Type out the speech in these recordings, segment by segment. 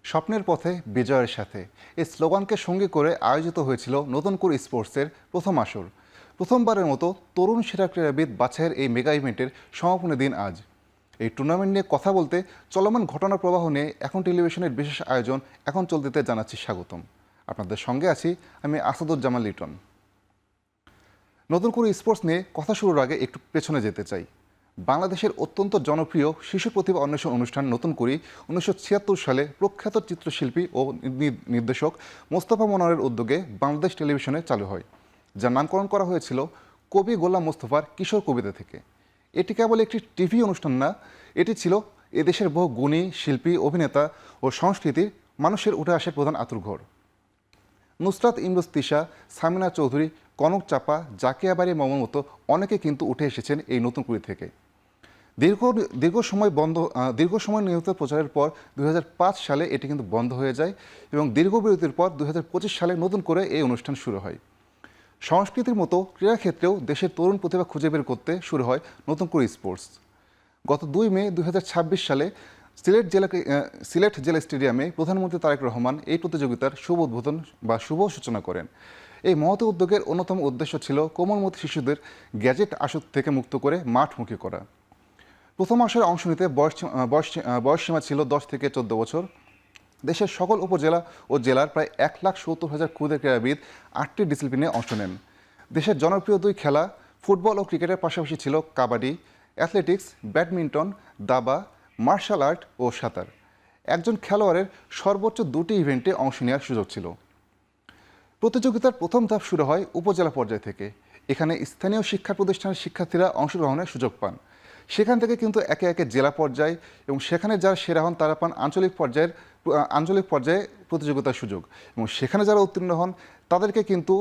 স্বপ্নের পথে বিজয়ের সাথে এই স্লোগানকে সঙ্গে করে আয়োজিত হয়েছিল নতুন করে স্পোর্টসের প্রথম আসর। প্রথমবারের মতো তরুণ সেরা ক্রীড়াবিদ বাছাইয়ের এই মেগা ইভেন্টের সমাপনী দিন আজ। এই টুর্নামেন্ট নিয়ে কথা বলতে চলমান ঘটনা প্রবাহ নিয়ে এখন টেলিভিশনের বিশেষ আয়োজন এখন চলতিতে জানাচ্ছি স্বাগতম। আপনাদের সঙ্গে আছি আমি আসাদুজ্জামান লিটন। নতুন করে স্পোর্টস নিয়ে কথা শুরুর আগে একটু পেছনে যেতে চাই। বাংলাদেশের অত্যন্ত জনপ্রিয় শিশু প্রতিভা অন্বেষণ অনুষ্ঠান নতুন করে 1976 সালে প্রখ্যাত চিত্রশিল্পী ও নির্দেশক মোস্তফা মনোয়ারের উদ্যোগে বাংলাদেশ টেলিভিশনে চালু হয়, যার নামকরণ করা হয়েছিল কবি গোলাম মোস্তফার কিশোর কবিতা থেকে। এটি কেবল একটি টিভি অনুষ্ঠান না, এটি ছিল এদেশের বহু গুণী শিল্পী, অভিনেতা ও সংস্কৃতির মানুষের উঠে আসার প্রধান আঁতুড়ঘর। নুসরাত ইমরোজ তিশা, সামিনা চৌধুরী, কনক চাপা, জাকিয়া বাড়ি মামুর মতো অনেকে কিন্তু উঠে এসেছেন এই নতুন কুড়ি থেকে। দীর্ঘ সময় নিয়মিত প্রচারের পর 2005 সালে এটি কিন্তু বন্ধ হয়ে যায় এবং দীর্ঘ বিরতির পর 2025 সালে নতুন করে এই অনুষ্ঠান শুরু হয়। সংস্কৃতির মতো ক্রীড়াক্ষেত্রেও দেশের তরুণ প্রতিভা খুঁজে বের করতে শুরু হয় নতুন করে স্পোর্টস। গত 2 মে 2026 সালে সিলেট জেলা স্টেডিয়ামে প্রধানমন্ত্রী তারেক রহমান এই প্রতিযোগিতার শুভ উদ্বোধন বা শুভ সূচনা করেন। এই মহৎ উদ্যোগের অন্যতম উদ্দেশ্য ছিল কোমলমতি শিশুদের গ্যাজেট আসক্তি থেকে মুক্ত করে মাঠমুখী করা। প্রথম আসরে অংশ নিতে বয়সসীমা ছিল 10 থেকে 14 বছর। দেশের সকল উপজেলা ও জেলার প্রায় 1,70,000 ক্ষুদে ক্রীড়াবিদ 8টি ডিসিপ্লিনে অংশ নেন। দেশের জনপ্রিয় দুই খেলা ফুটবল ও ক্রিকেটের পাশাপাশি ছিল কাবাডি, অ্যাথলেটিক্স, ব্যাডমিন্টন, দাবা, মার্শাল আর্ট ও সাঁতার। একজন খেলোয়াড়ের সর্বোচ্চ 2টি ইভেন্টে অংশ নেওয়ার সুযোগ ছিল। প্রতিযোগিতার প্রথম ধাপ শুরু হয় উপজেলা পর্যায় থেকে। এখানে স্থানীয় শিক্ষা প্রতিষ্ঠানের শিক্ষার্থীরা অংশগ্রহণের সুযোগ পান। সেখান থেকে কিন্তু একে একে জেলা পর্যায় এবং সেখানে যারা সেরা হন তারা পান আঞ্চলিক পর্যায়ে প্রতিযোগিতার সুযোগ, এবং সেখানে যারা উত্তীর্ণ হন তাদেরকে কিন্তু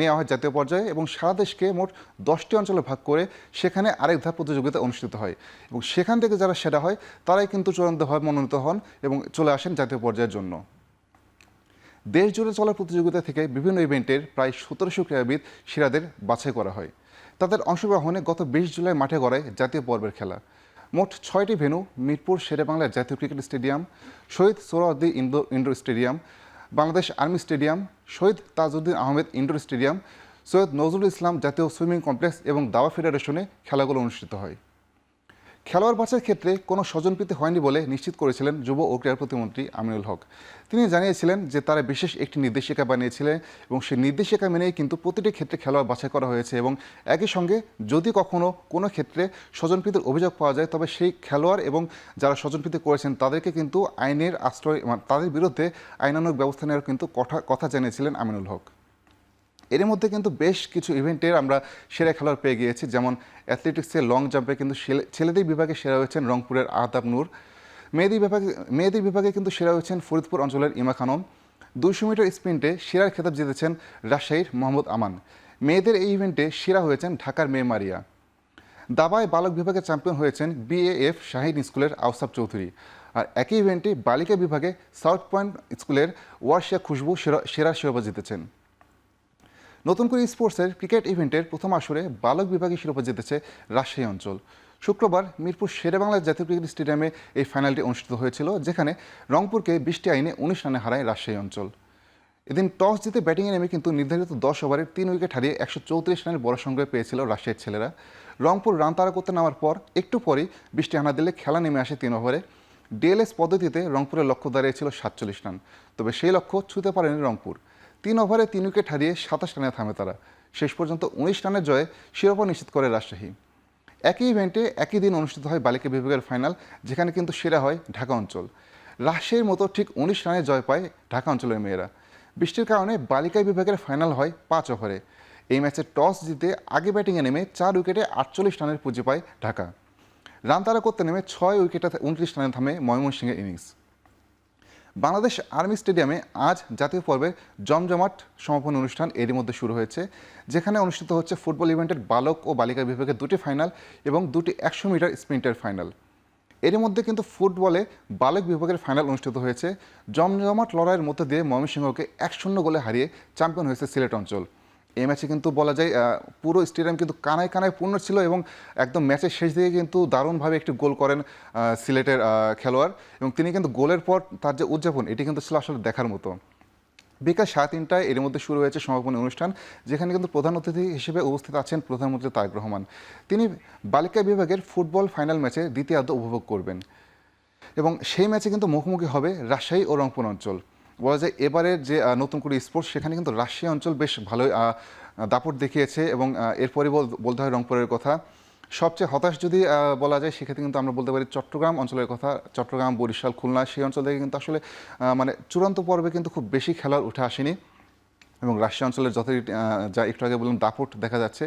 নেওয়া হয় জাতীয় পর্যায়ে, এবং সারা দেশকে মোট 10টি অঞ্চলে ভাগ করে সেখানে আরেক ধাপ প্রতিযোগিতা অনুষ্ঠিত হয়, এবং সেখান থেকে যারা সেরা হয় তারাই কিন্তু চূড়ান্তভাবে মনোনীত হন এবং চলে আসেন জাতীয় পর্যায়ের জন্য। দেশ জুড়ে চলা প্রতিযোগিতা থেকে বিভিন্ন ইভেন্টের প্রায় 1700 ক্রীড়াবিদ সেরাদের বাছাই করা হয়। তাদের অংশগ্রহণে গত 20 জুলাই মাঠে গড়ায় জাতীয় পর্বের খেলা। মোট 6টি ভেন্যু মিরপুর শেরেবাংলা জাতীয় cricket stadium, Shahid Suhrawardy indoor stadium, Bangladesh army stadium, Shahid Tajuddin Ahmed indoor stadium, Syed Nazrul Islam জাতীয় সুইমিং কমপ্লেক্স এবং দাবা ফেডারেশনে খেলাগুলো অনুষ্ঠিত হয়। খেলোয়াড় বাছাইয়ের ক্ষেত্রে কোনো স্বজনপ্রীতি হয়নি বলে নিশ্চিত করেছিলেন যুব ও ক্রীড়া প্রতিমন্ত্রী আমিনুল হক। তিনি জানিয়েছিলেন যে তারা বিশেষ একটি নির্দেশিকা বানিয়েছিলেন এবং সেই নির্দেশিকা মেনেই কিন্তু প্রতিটি ক্ষেত্রে খেলোয়াড় বাছাই করা হয়েছে, এবং একই সঙ্গে যদি কখনো কোনো ক্ষেত্রে স্বজনপ্রীতির অভিযোগ পাওয়া যায় তবে সেই খেলোয়াড় এবং যারা স্বজনপ্রীতি করেছেন তাদেরকে কিন্তু আইনের আশ্রয়, তাদের বিরুদ্ধে আইনানুগ ব্যবস্থা নেওয়ার কিন্তু কথা জানিয়েছিলেন আমিনুল হক। এর মধ্যে কিন্তু বেশ কিছু ইভেন্টের আমরা সেরা খেলোয়াড় পেয়ে গিয়েছি, যেমন অ্যাথলেটিক্সে লং জাম্পে কিন্তু ছেলেদের বিভাগে সেরা হয়েছেন রংপুরের আহতাব নূর। মেয়েদের বিভাগে কিন্তু সেরা হয়েছেন ফরিদপুর অঞ্চলের ইমা খানম। 200 মিটার স্প্রিন্টে সেরার খেতাব জিতেছেন রাজশাহীর মোহাম্মদ আমান। মেয়েদের এই ইভেন্টে সেরা হয়েছেন ঢাকার মেয়ে মারিয়া। দাবায় বালক বিভাগে চ্যাম্পিয়ন হয়েছেন BAF শাহিন স্কুলের আওসাফ চৌধুরী। আর একই ইভেন্টে বালিকা বিভাগে সাউথ পয়েন্ট স্কুলের ওয়ার্শিয়া খুশবু সেরা শিরোপা জিতেছেন। নতুন করে স্পোর্টসের ক্রিকেট ইভেন্টের প্রথম আসরে বালক বিভাগে শিরোপা জিতেছে রাজশাহী অঞ্চল। শুক্রবার মিরপুর শেরেবাংলা জাতীয় ক্রিকেট স্টেডিয়ামে এই ফাইনালটি অনুষ্ঠিত হয়েছিল, যেখানে রংপুরকে 20টি রানে 19 রানে হারায় রাজশাহী অঞ্চল। এদিন টস জিতে ব্যাটিংয়ে নেমে কিন্তু নির্ধারিত 10 ওভারে 3 উইকেট হারিয়ে 134 রানের বড় সংগ্রহ পেয়েছিল রাজশাহীর ছেলেরা। রংপুর রান তাড়া করতে নামার পর একটু পরেই 20টি হানা দিলে খেলা নেমে আসে 3 ওভারে। ডিএলএস পদ্ধতিতে রংপুরের লক্ষ্য দাঁড়িয়েছিল 47 রান, তবে সেই লক্ষ্য ছুঁতে পারেনি রংপুর। 3 ওভারে 3 উইকেট হারিয়ে 27 রানে থামে তারা। শেষ পর্যন্ত 19 রানের জয়ে শিরোপা নিশ্চিত করে রাজশাহী। একই ইভেন্টে একই দিন অনুষ্ঠিত হয় বালিকা বিভাগের ফাইনাল, যেখানে কিন্তু সেরা হয় ঢাকা অঞ্চল। রাজশাহীর মতো ঠিক 19 রানে জয় পায় ঢাকা অঞ্চলের মেয়েরা। বৃষ্টির কারণে বালিকা বিভাগের ফাইনাল হয় 5 ওভারে। এই ম্যাচে টস জিতে আগে ব্যাটিংয়ে নেমে 4 উইকেটে 48 রানের পুঁজি পায় ঢাকা। রান তাড়া করতে নেমে 6 উইকেটে 29 রানে থামে ময়মনসিংহের ইনিংস। বাংলাদেশ আর্মি স্টেডিয়ামে আজ জাতীয় পর্বের জমজমাট সমাপনী অনুষ্ঠান এরই মধ্যে শুরু হয়েছে, যেখানে অনুষ্ঠিত হচ্ছে ফুটবল ইভেন্টের বালক ও বালিকা বিভাগের 2টি ফাইনাল এবং 2টি 100 মিটার স্প্রিন্টের ফাইনাল। এর মধ্যে কিন্তু ফুটবলে বালক বিভাগের ফাইনাল অনুষ্ঠিত হয়েছে। জমজমাট লড়াইয়ের মধ্যে দিয়ে ময়মনসিংহকে 1-0 গোলে হারিয়ে চ্যাম্পিয়ন হয়েছে সিলেট অঞ্চল। এই ম্যাচে কিন্তু বলা যায় পুরো স্টেডিয়াম কিন্তু কানায় কানায় পূর্ণ ছিল এবং একদম ম্যাচের শেষ দিকে কিন্তু দারুণভাবে একটি গোল করেন সিলেটের খেলোয়াড়, এবং তিনি কিন্তু গোলের পর তার যে উদযাপন এটি কিন্তু ছিল আসলে দেখার মতো। বিকাল 3:30টায় এর মধ্যে শুরু হয়েছে সমাপনী অনুষ্ঠান, যেখানে কিন্তু প্রধান অতিথি হিসেবে উপস্থিত আছেন প্রধানমন্ত্রী তারেক রহমান। তিনি বালিকা বিভাগের ফুটবল ফাইনাল ম্যাচে দ্বিতীয়ার্ধ উপভোগ করবেন এবং সেই ম্যাচে কিন্তু মুখোমুখি হবে রাজশাহী ও রংপুর অঞ্চল। বলা যায় এবারের যে নতুন করে স্পোর্টস, সেখানে কিন্তু রাজশাহী অঞ্চল বেশ ভালোই দাপট দেখিয়েছে এবং এরপরে বলতে হয় রংপুরের কথা। সবচেয়ে হতাশ যদি বলা যায়, সেক্ষেত্রে কিন্তু আমরা বলতে পারি চট্টগ্রাম অঞ্চলের কথা। চট্টগ্রাম, বরিশাল, খুলনা সেই অঞ্চল থেকে কিন্তু আসলে মানে চূড়ান্ত পর্বে কিন্তু খুব বেশি খেলোয়াড় উঠে আসেনি, এবং রাজশাহী অঞ্চলের যা একটু আগে বললাম দাপট দেখা যাচ্ছে।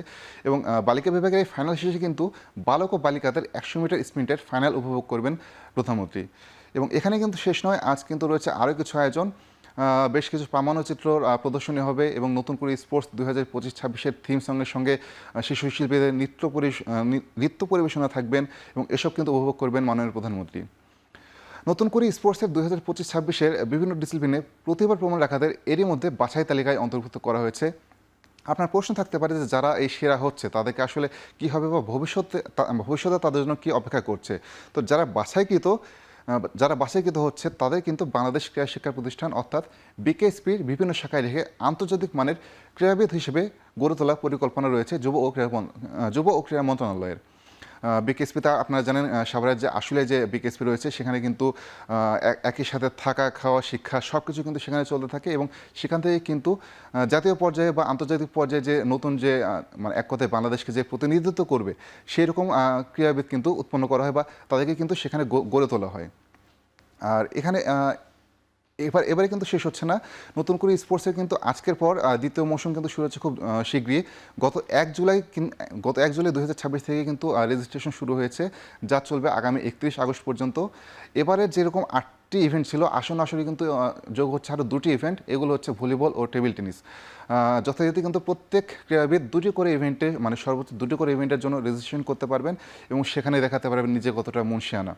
এবং বালিকা বিভাগের এই ফাইনাল শেষে কিন্তু বালক ও বালিকাদের 100 মিটার স্প্রিন্টের ফাইনাল উপভোগ করবেন প্রধানমন্ত্রী। এবং এখানে কিন্তু শেষ নয়, আজ কিন্তু রয়েছে আরও কিছু আয়োজন। বেশ কিছু প্রামাণ্যচিত্র প্রদর্শনী হবে এবং নতুন করে স্পোর্টস 2025-26-এর থিম সঙ্গে সঙ্গে শিশু শিল্পীদের নৃত্য পরিবেশনা থাকবেন, এবং এসব কিন্তু উপভোগ করবেন মাননীয় প্রধানমন্ত্রী। নতুন করে স্পোর্টসের 2025-26-এর বিভিন্ন ডিসিপ্লিনে প্রতিভার প্রমাণ রাখাদের এরই মধ্যে বাছাই তালিকায় অন্তর্ভুক্ত করা হয়েছে। আপনার প্রশ্ন থাকতে পারে যে যারা এই সেরা হচ্ছে তাদেরকে আসলে কী হবে, বা ভবিষ্যতে তাদের জন্য কী অপেক্ষা করছে। তো যারা বাছাইকৃত হচ্ছে তাদের কিন্তু বাংলাদেশ ক্রীড়া শিক্ষা প্রতিষ্ঠান অর্থাৎ বিকেএসপির বিভিন্ন শাখায় রেখে আন্তর্জাতিক মানের ক্রীড়াবিদ হিসেবে গড়ে তোলার পরিকল্পনা রয়েছে যুব ও ক্রীড়া মন্ত্রণালয়ের। বিকেএসপিতে আপনারা জানেন সাভারের যে আসলে যে বিকেএসপি রয়েছে, সেখানে কিন্তু একই সাথে থাকা, খাওয়া, শিক্ষা সব কিছু কিন্তু সেখানে চলতে থাকে, এবং সেখান থেকে কিন্তু জাতীয় পর্যায়ে বা আন্তর্জাতিক পর্যায়ে যে নতুন যে মানে এক কথায় বাংলাদেশকে যে প্রতিনিধিত্ব করবে সেই রকম ক্রীড়াবিদ কিন্তু উৎপন্ন করা হয় বা তাদেরকে কিন্তু সেখানে গড়ে তোলা হয়। আর এখানে এবারে কিন্তু শেষ হচ্ছে না। নতুন করে স্পোর্টসের কিন্তু আজকের পর দ্বিতীয় মৌসুম কিন্তু শুরু হচ্ছে খুব শীঘ্রই। গত 1 জুলাই 2026 থেকে কিন্তু রেজিস্ট্রেশন শুরু হয়েছে, যা চলবে আগামী 31 আগস্ট পর্যন্ত। এবারে যেরকম 8টি ইভেন্ট ছিল, আসরে কিন্তু যোগ হচ্ছে আরও 2টি ইভেন্ট। এগুলো হচ্ছে ভলিবল ও টেবিল টেনিস। যথারীতি কিন্তু প্রত্যেক ক্রীড়াবিদ 2টি করে ইভেন্টে, মানে সর্বোচ্চ 2টি করে ইভেন্টের জন্য রেজিস্ট্রেশন করতে পারবেন, এবং সেখানে দেখাতে পারবেন নিজে কতটা মুনশিয়ানা।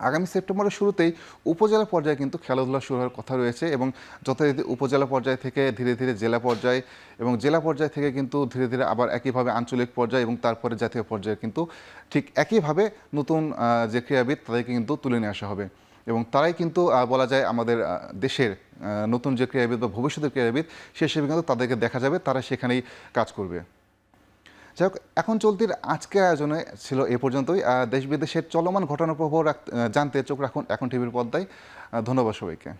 আগামী সেপ্টেম্বরের শুরুতেই উপজেলা পর্যায়ে কিন্তু খেলাধুলা শুরু হওয়ার কথা রয়েছে, এবং যথারীতি উপজেলা পর্যায় থেকে ধীরে ধীরে জেলা পর্যায়ে, এবং জেলা পর্যায় থেকে কিন্তু ধীরে ধীরে আবার একইভাবে আঞ্চলিক পর্যায়ে, এবং তারপরে জাতীয় পর্যায়ে কিন্তু ঠিক একইভাবে নতুন যে ক্রীড়াবিদ তাদেরকে কিন্তু তুলে নিয়ে আসা হবে, এবং তারাই কিন্তু বলা যায় আমাদের দেশের নতুন যে ক্রীড়াবিদ বা ভবিষ্যতের ক্রীড়াবিদ সে হিসেবে কিন্তু তাদেরকে দেখা যাবে, তারা সেখানেই কাজ করবে। যাই হোক, এখন চলতির আজকের আয়োজনে ছিল এ পর্যন্তই। দেশ বিদেশের চলমান ঘটনাপ্রবাহ জানতে চোখ রাখুন এখন টিভির পর্দায়। ধন্যবাদ সবাইকে।